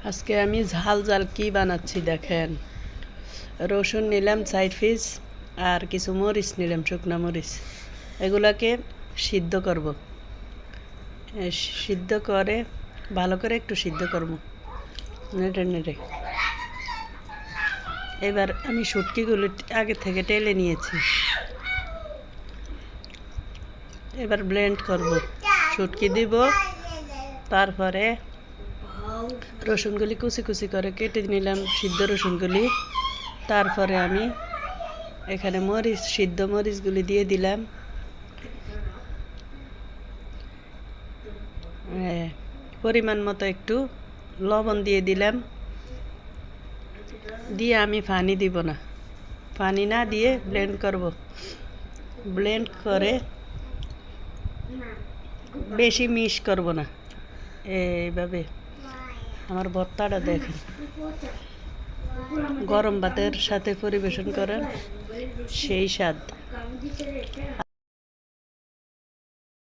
আজকে আমি ঝাল ঝাল কি বানাচ্ছি দেখেন। রসুন নিলাম 4 পিস, আর কিছু মরিচ নিলাম, শুকনা মরিচ। এগুলাকে সিদ্ধ করব। সিদ্ধ করে ভালো করে একটু সিদ্ধ করব নেড়ে নেড়ে। এবার আমি শুটকিগুলো আগে থেকে টেলে নিয়েছি। এবার ব্লেন্ড করব, শুটকি দিব, তারপরে রসুনগুলি কুচি কুচি করে কেটে নিলাম, সিদ্ধ রসুনগুলি। তারপরে আমি এখানে মরিচ, সিদ্ধ মরিচগুলি দিয়ে দিলাম। পরিমাণ মতো একটু লবণ দিয়ে দিলাম। দিয়ে আমি পানি দিব না, পানি না দিয়ে ব্লেন্ড করব। ব্লেন্ড করে বেশি মিক্স করব না। এইভাবে আমার ভর্তাটা দেখেন, গরম ভাতের সাথে পরিবেশন করেন, সেই স্বাদ।